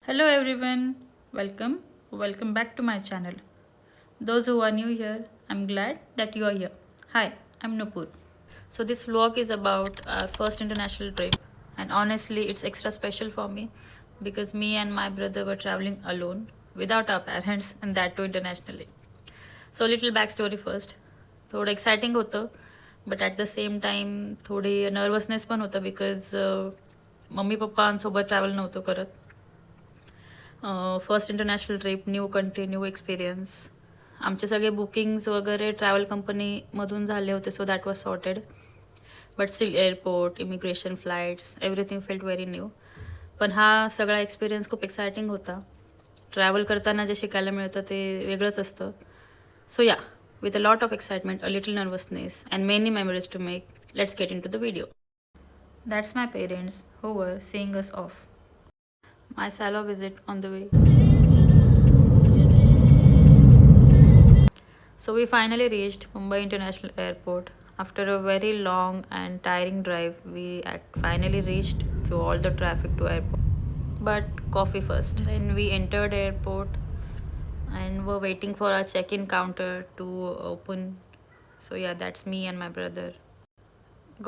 Hello everyone, welcome back to my channel. Those who are new here, I'm glad that you are here. Hi, I'm Nupur. So this vlog is about our first international trip, and honestly it's extra special for me because me and my brother were traveling alone without our parents and that too internationally. So little backstory first. थोडं exciting होतं but at the same time थोडी nervousness पण होतं because mummy पप्पांसोबत travel नव्हतं करत. First international trip, new country, new experience. आमचे सगळे bookings वगैरे ट्रॅव्हल कंपनीमधून झाले होते, so that was sorted. But still airport, immigration, flights, everything felt very new. पण हा सगळा एक्सपिरियन्स खूप एक्सायटिंग होता. ट्रॅव्हल करताना जे शिकायला मिळतं ते वेगळंच असतं. सो या, with a lot of excitement, a little nervousness, and many memories to make, let's get into the video. That's my parents who were seeing us off. My salo visit on the way. So we finally reached Mumbai International Airport. After a very long and tiring drive, we finally reached through all the traffic to airport. But coffee first. Then we entered airport and were waiting for our check-in counter to open. So yeah, that's me and my brother.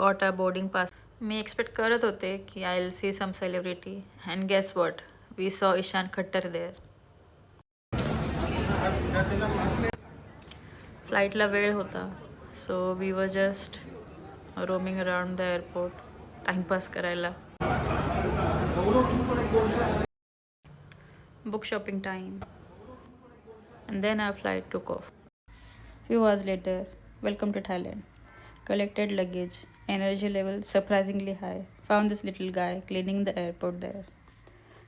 Got our boarding pass. मी expect करत होते की I will see some celebrity and guess what, we saw Ishaan Khatter there. फ्लाईटला वेळ होता, so we were just roaming around the airport timepass करायला. Book shopping time. And then our flight took off. Few hours later, welcome to Thailand. Collected luggage, energy level surprisingly high. Found this little guy cleaning the airport there.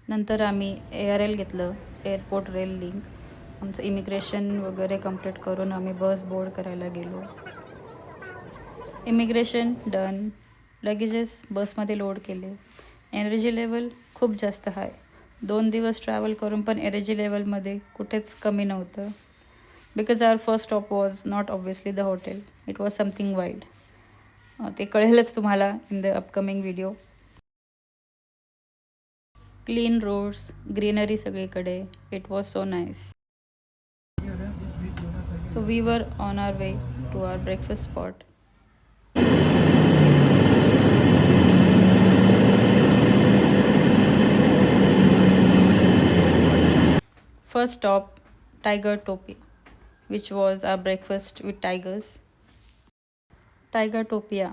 नंतर आम्ही ARL घेतलं, airport rail link. आमचं immigration वगैरे complete करून आम्ही बस board करायला गेलो. Immigration done. लगेजेस बसमध्ये लोड केले. एनर्जी लेवल खूप जास्त हाय. 2 दिवस ट्रॅव्हल करून पण एनर्जी लेवलमध्ये कुठेच कमी नव्हतं. Because our first stop was not obviously the hotel, it was something wild. ते कळेलच तुम्हाला in the upcoming video. Clean roads, greenery सगळीकडे. It was so nice. So we were on our way to our breakfast spot. First stop, Tiger Topia, which was our breakfast with tigers. Tiger Topia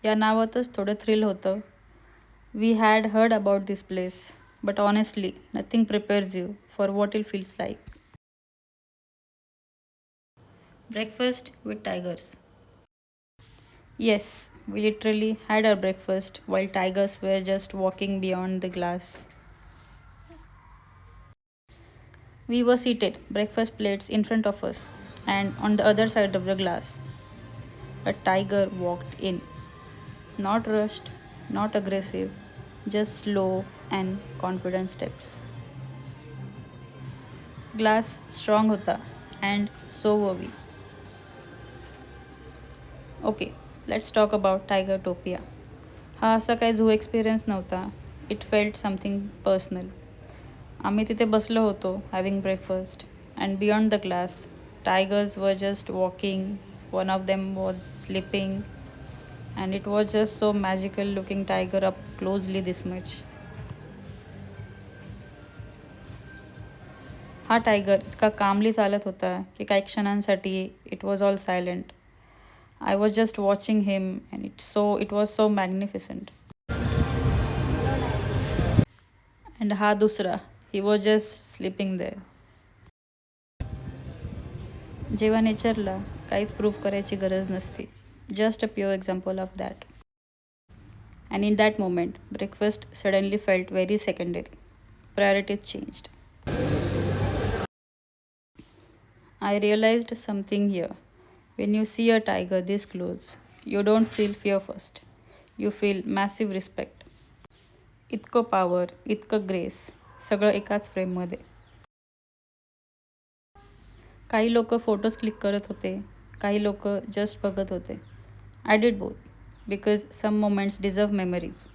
या नावातच थोडं thrill होतं. We had heard about this place, but honestly, nothing prepares you for what it feels like. Breakfast with tigers. Yes, we literally had our breakfast while tigers were just walking beyond the glass. We were seated, breakfast plates in front of us, and on the other side of the glass, a tiger walked in. Not rushed, not aggressive, just slow and confident steps. Glass strong hota, and so were we. Okay, let's talk about Tiger Topia. हा असा काही zoo experience नव्हता. It felt something personal. आम्ही तिथे बसलो होतो having breakfast, and beyond the glass tigers were just walking. One of them was sleeping, and it was just so magical looking tiger up closely this much. हा tiger इतका calmly चालत होता की काही क्षणांसाठी it was all silent. I was just watching him, and it was so magnificent. And ha dusra, he was just sleeping there. जेव्हा नेचरला काहीच prove करायची गरज नसते. Just a pure example of that. And in that moment, breakfast suddenly felt very secondary. Priorities changed. I realized something here. When you see a tiger this close, you don't feel fear first. You feel massive respect. इतकं power, इतकं grace, सगळं एकाच फ्रेममध्ये. काही लोक photos click करत होते, काही लोक जस्ट बघत होते. I did both because some moments deserve memories.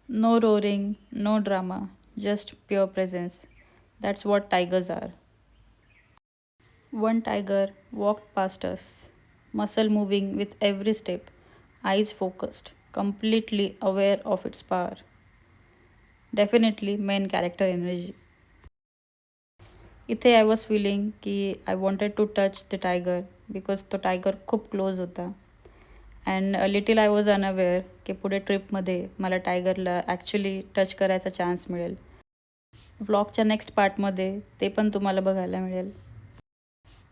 No roaring, no drama, just pure presence. That's what tigers are. One tiger walked past us, muscle moving with every step, eyes focused, completely aware of its power. Definitely main character energy. इथे आय was feeling की I wanted to touch the tiger because तो tiger खूप close होता and little I was unaware की पुढे ट्रिपमध्ये मला टायगरला ॲक्च्युली टच करायचा चान्स मिळेल. व्लॉगच्या नेक्स्ट पार्टमध्ये ते पण तुम्हाला बघायला मिळेल.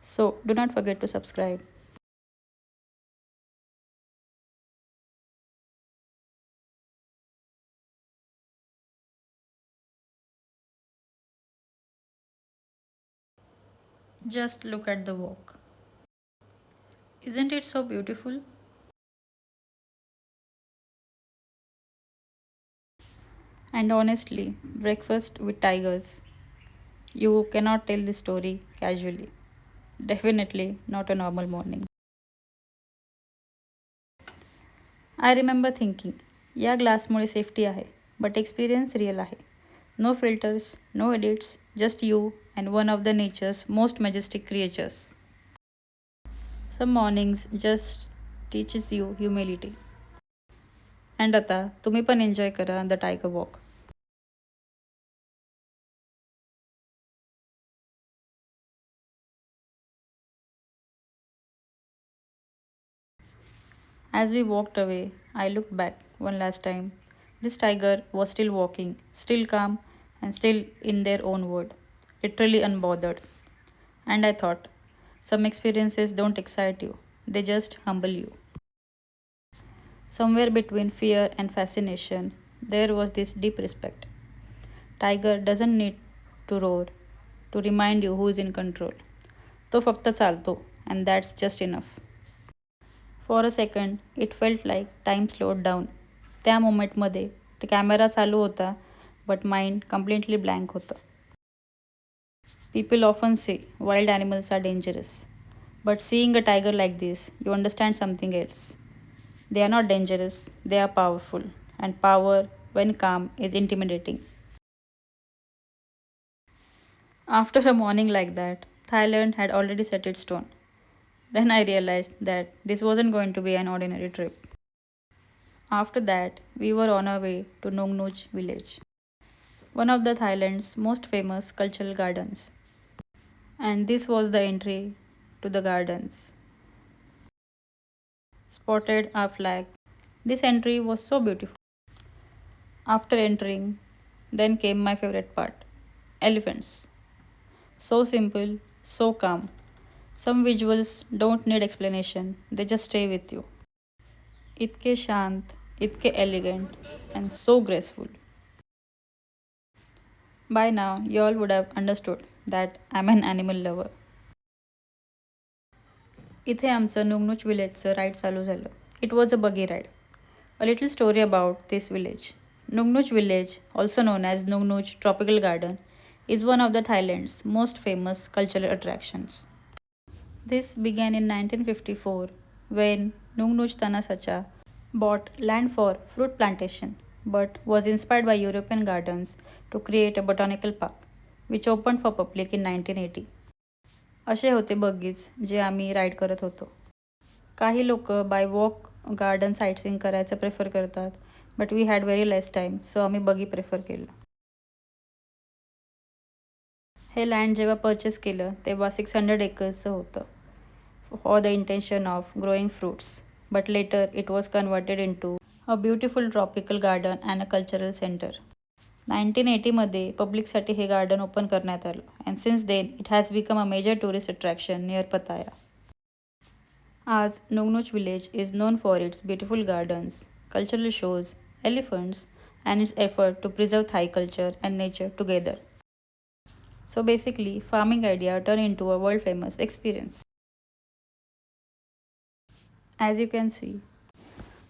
So do not forget to subscribe. Just look at the walk. Isn't it so beautiful? And honestly, breakfast with tigers. You cannot tell this story casually. Definitely not a normal morning. I remember thinking या ग्लासमुळे safety आहे but experience real आहे. No filters, no edits, just you and one of the nature's most majestic creatures. Some mornings just teaches you humility. And आता तुम्ही पण enjoy करा the tiger walk. As we walked away, I looked back one last time. This tiger was still walking, still calm, and still in their own world, literally unbothered. And I thought, some experiences don't excite you, they just humble you. Somewhere between fear and fascination, there was this deep respect. Tiger doesn't need to roar to remind you who is in control. तो फक्त चालतो, and that's just enough. For a second it felt like time slowed down. त्या मोमेंटमध्ये camera चालू होता but mind completely blank होतं. People often say wild animals are dangerous but seeing a tiger like this you understand something else. They are not dangerous, they are powerful and power when calm is intimidating. After a morning like that, Thailand had already set its tone. Then I realized that this wasn't going to be an ordinary trip. After that, we were on our way to Nooch village, one of the Thailand's most famous cultural gardens. And this was the entry to the gardens. Spotted our flag. This entry was so beautiful. After entering, then came my favorite part elephants. So simple, so calm. Some visuals don't need explanation, they just stay with you. इतके शांत, इतके elegant, and so graceful. By now, you all would have understood that I'm an animal lover. इथे आमचं नुंगनुच विलेजचं ride चालू झालं. It was a बगी ride. A little story about this village. Nooch village, also known as Nooch Tropical Garden, is one of the Thailand's most famous cultural attractions. This began in 1954 when Nooch Tanasacha bought land for fruit plantation but was inspired by European gardens to create a botanical park which opened for public in 1980. असे होते बग्गीज जे आम्ही ride करत होतो. काही लोक by walk garden sightseeing करायचं prefer करतात but we had very less time so आम्ही बगी प्रेफर केलं. हे लँड जेव्हा परचेस केलं तेव्हा 600 एकर्सचं होतं for the intention of growing fruits but later it was converted into a beautiful tropical garden and a cultural centre. 1980मध्ये पब्लिकसाठी हे गार्डन ओपन करण्यात आलं and since then it has become a major tourist attraction near Pattaya. आज Nooch village is known for its beautiful gardens, cultural shows, elephants, and its effort to preserve Thai culture and nature together. So basically, farming idea turned into a world famous experience. As you can see,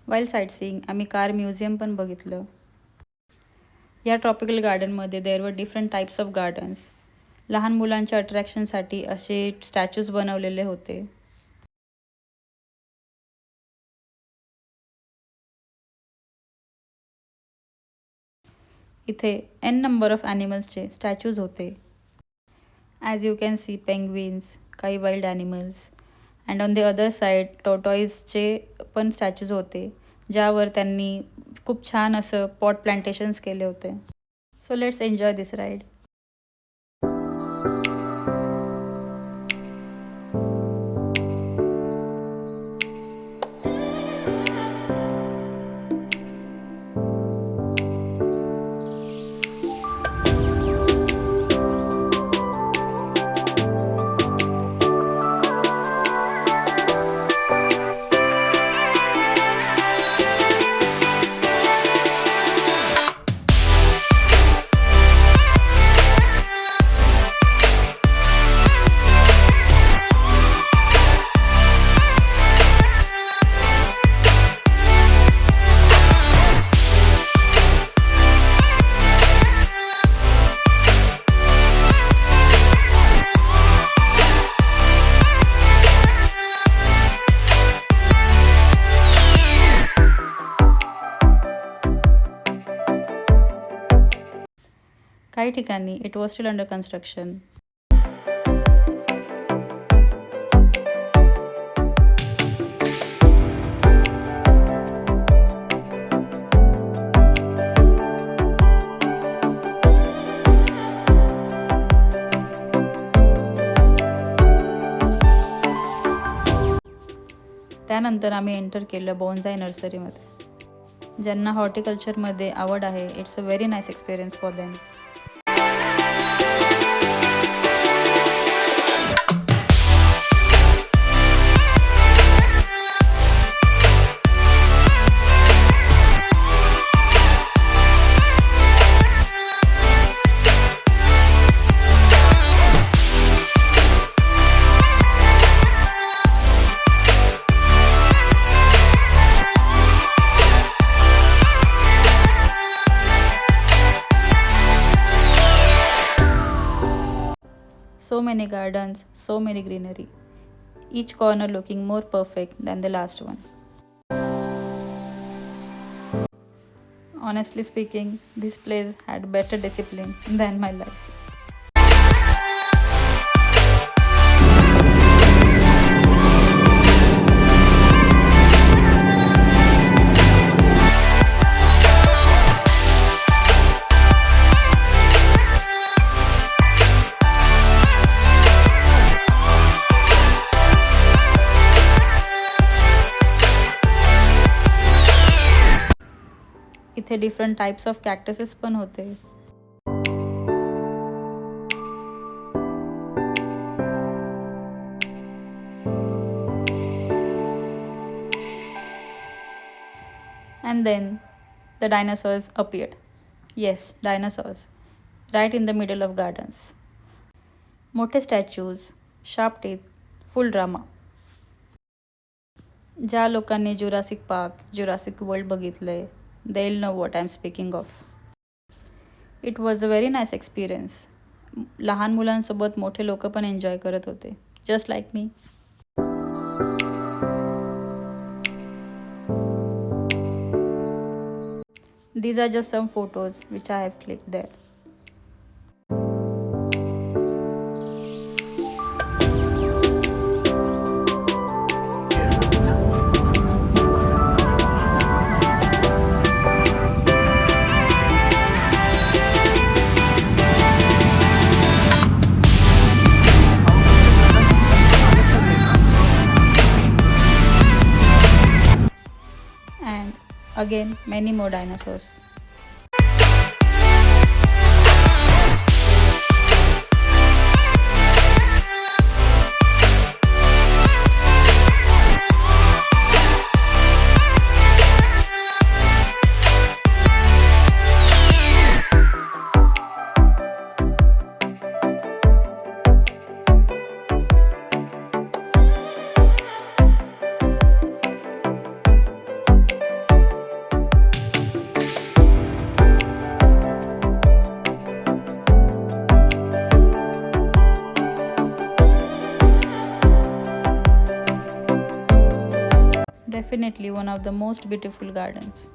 while sightseeing, आम्ही car museum पण बघितलं. या tropical गार्डनमध्ये there were different types of gardens. लहान मुलांच्या अट्रॅक्शनसाठी असे statues बनवलेले होते. इथे n नंबर ऑफ ॲनिमल्सचे स्टॅच्यूज होते. As you can see penguins, काही wild animals, and on the other side टॉर्टॉईजचे पण स्टॅच्यूज होते, ज्यावर त्यांनी खूप छान असं पॉट प्लांटेशन्स केले होते. So let's enjoy this ride. काही ठिकाणी it was steel under construction. त्यानंतर आम्ही एंटर केलं बॉन्साय नर्सरीमध्ये. ज्यांना हॉर्टिकल्चरमध्ये आवड आहे, it's a very nice experience for them. So many gardens, so many greenery, each corner looking more perfect than the last one. Honestly speaking, this place had better discipline than my life. इथे different types of कॅक्टसेस पण होते. And then the dinosaurs appeared. Yes, dinosaurs. Right in the middle of gardens. मोठे statues, sharp teeth, full drama. ज्या लोकांनी Jurassic park, Jurassic world बघितलंय, they'll know what I'm speaking of. It was a very nice experience. लहान मुलांसोबत मोठे लोक पण enjoy करत होते, just like me. These are just some photos which I have clicked there. Again, many more dinosaurs. Definitely one of the most beautiful gardens.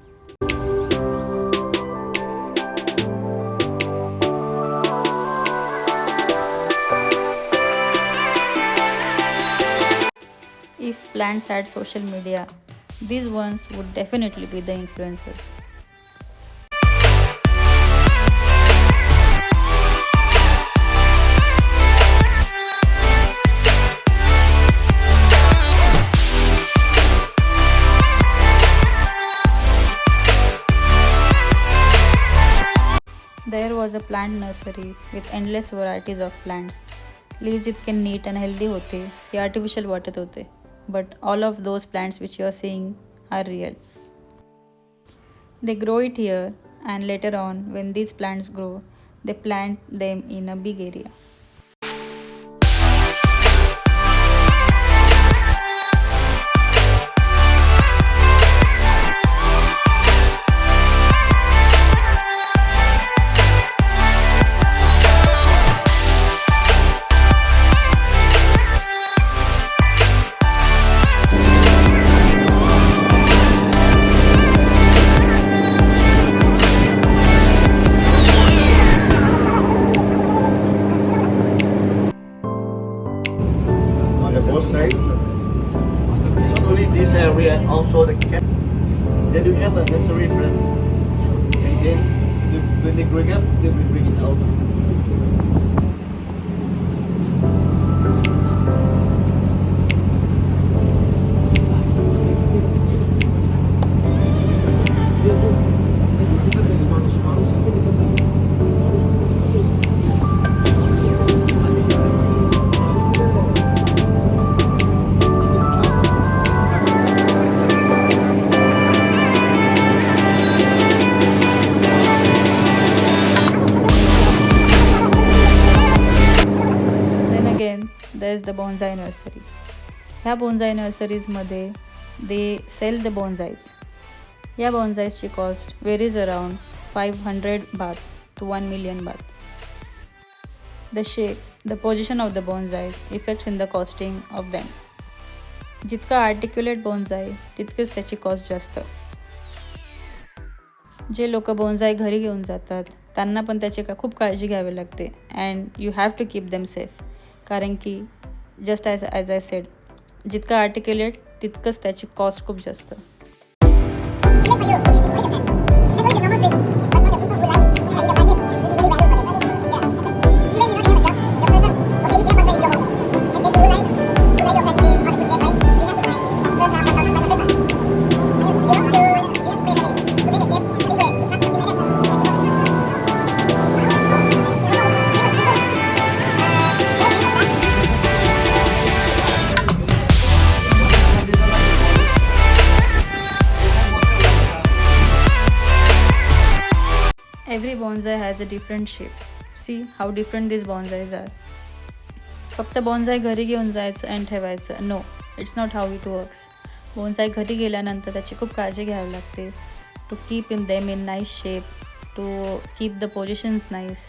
plants had social media, these ones would definitely be the influencers. There was a plant nursery with endless varieties of plants. Leaves इतके neat and healthy होते की artificial वाटत होते. But all of those plants which you are seeing are real. They grow it here, and later on, when these plants grow, they plant them in a big area. Both sides. It's not only this area, also the camp. Then you have a nursery first. And then when they grow up, they will bring it out. There's the bonsai nursery. ह्या bonsai नर्सरीजमध्ये they sell the bonsais. या bonsaiची cost varies around 500 baht to 1 million baht. The shape, the position of the bonsais affects in the costing of them. जितका articulate bonsai तितकेच त्याची cost जास्त. जे लोक bonsai घरी घेऊन जातात त्यांना पण त्याची खूप काळजी घ्यावी लागते and you have to keep them safe. कारण की जस्ट ॲज आय सेड, जितकं आर्टिक्युलेट तितकंच त्याची कॉस्ट खूप जास्त. Every bonsai has a different shape. See how different these bonsais are. फक्त bonsai घरी घेऊन जायचं आणि ठेवायचं. No, it's not how it works. Bonsai घरी गेल्यानंतर त्याची खूप काळजी घ्यावी लागते. To keep them in nice shape, to keep the positions nice.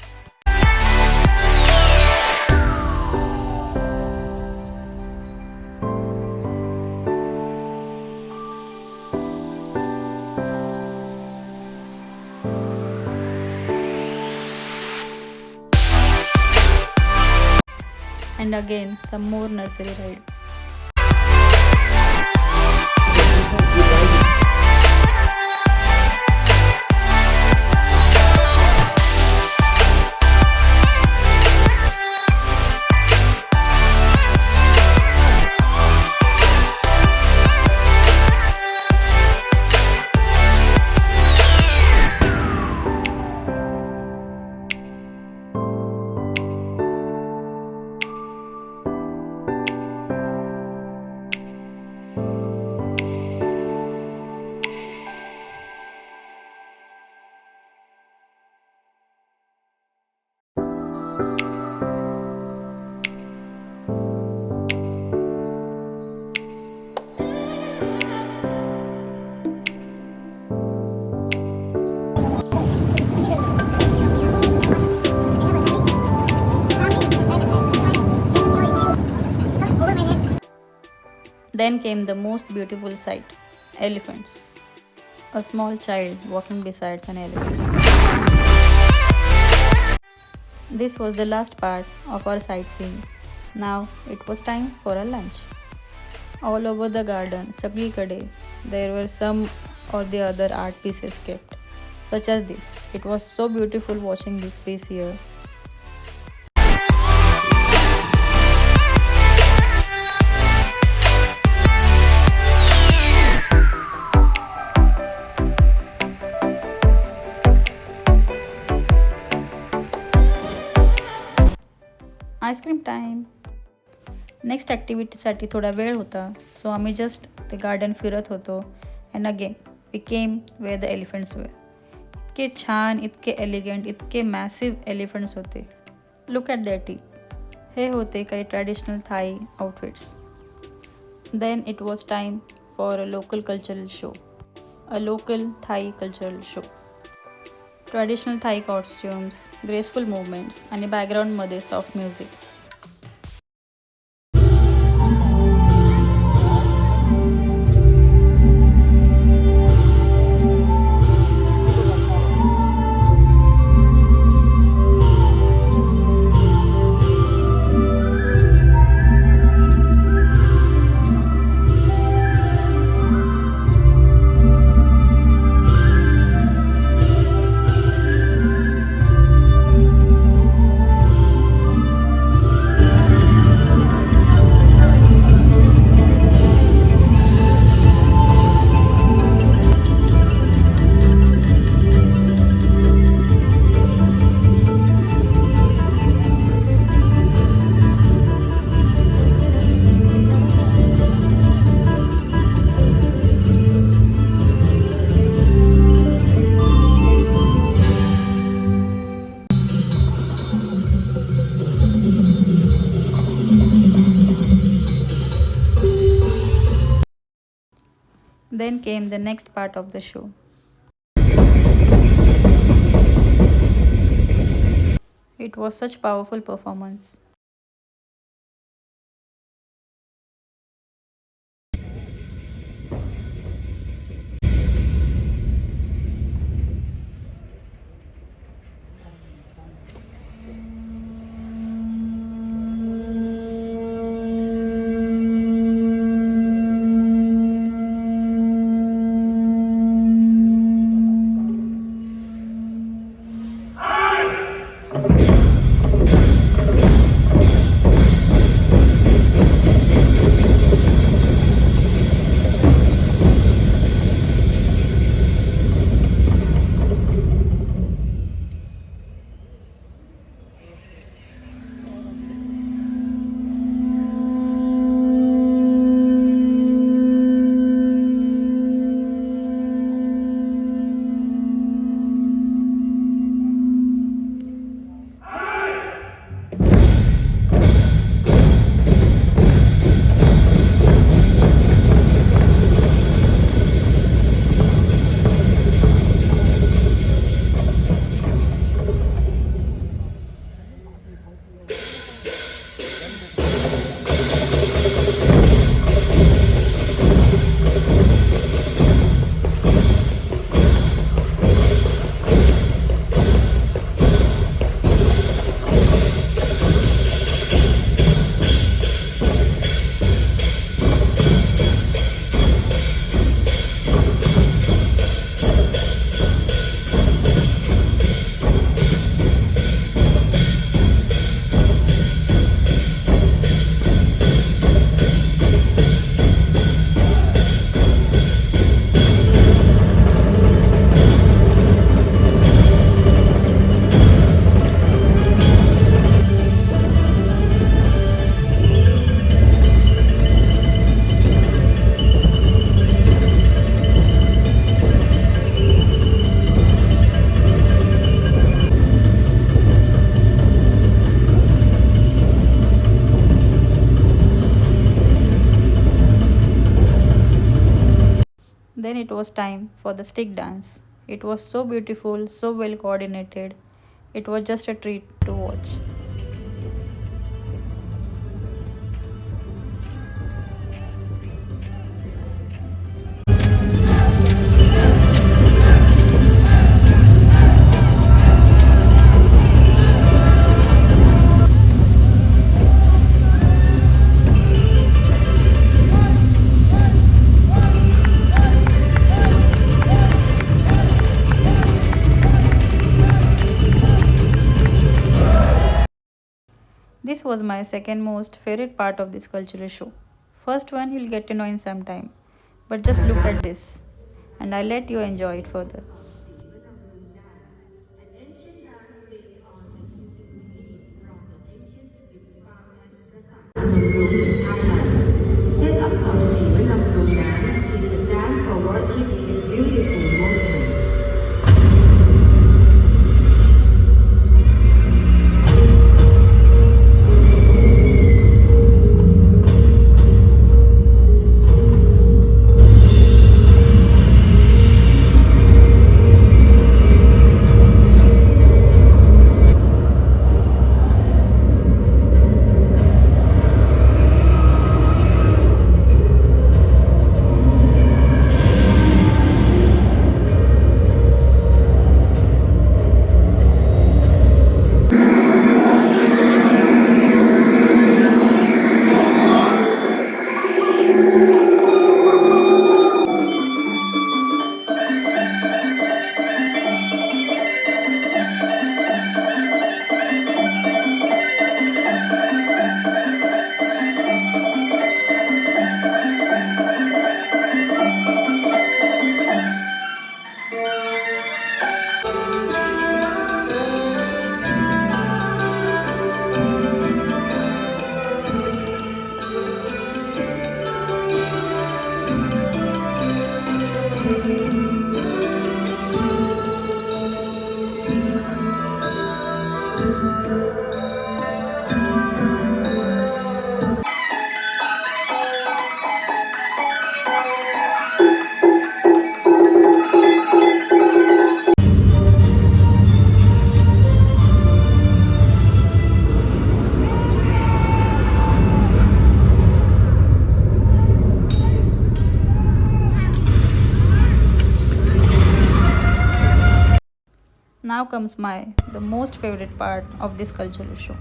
And again some more nursery ride. Then came the most beautiful sight, elephants. A small child walking beside an elephant. This was the last part of our sightseeing. Now it was time for a lunch. All over the garden, सगळीकडे, there were some or the other art pieces kept, such as this. It was so beautiful watching this piece here. Ice cream time. Next ॲक्टिव्हिटीसाठी थोडा वेळ होता, सो आम्ही just ते garden फिरत होतो. And again we came where the elephants were. इतके छान, इतके एलिगंट, इतके मॅसिव्ह एलिफंट्स होते. Look at that teeth. हे होते काही traditional Thai outfits. Then it was time for a local cultural show. A local Thai cultural show. Traditional Thai costumes, graceful movements आणि बॅकग्राऊंडमध्ये soft music. Then came the next part of the show. It was such powerful performance. Then it was time for the stick dance. It was so beautiful, so well coordinated. It was just a treat to watch. was my second most favorite part of this cultural show. First one you'll get to know in some time, but just look at this and I'll let you enjoy it further. An ancient dance based on the Hindu beliefs from the ancient scripts found at Prasat in Thailand. Set up some Sivanamrung dance is the dance for worshiping a beautiful movement. Now comes my the most favorite part of this cultural show.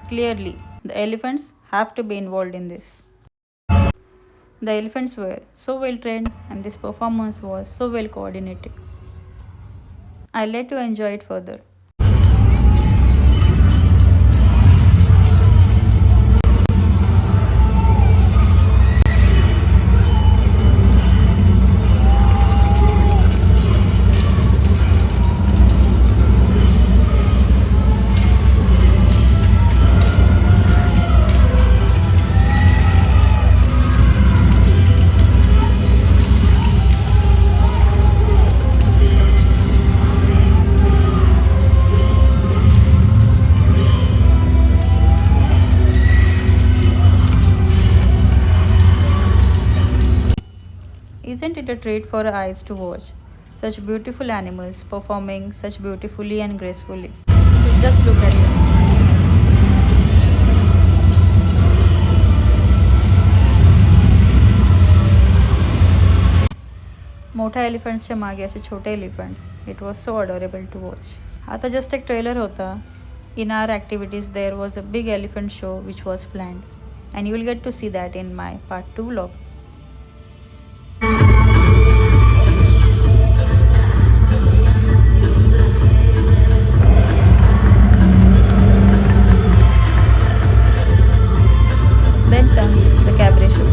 Clearly, the elephants have to be involved in this. The elephants were so well trained and this performance was so well coordinated. I'll let you enjoy it further. Isn't it a treat for our eyes to watch such beautiful animals performing such beautifully and gracefully? Just look at them. मोठ्या एलिफंट्सच्या मागे असे छोटे elephants. It was so adorable to watch. आता just एक trailer होता. In our activities there was a big elephant show which was planned and you will get to see that in my part 2 vlog. Then comes the cabaret show.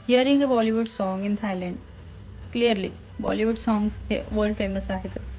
Hearing a Bollywood song in Thailand. Clearly, Bollywood songs hey world famous आहेतच.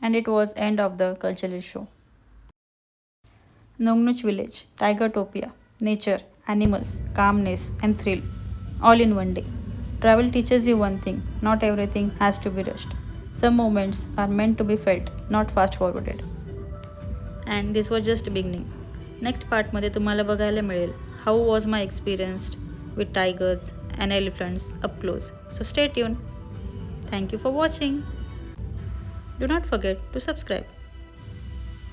And it was end of the cultural show. Nooch village, tiger topia, nature, animals, calmness and thrill, all in one day. Travel teaches you one thing, not everything has to be rushed. Some moments are meant to be felt, not fast forwarded. And this was just beginning. Next part मध्ये तुम्हाला बघायला मिळेल how was my experience with tigers and elephants up close. So stay tuned. Thank you for watching. Do not forget to subscribe.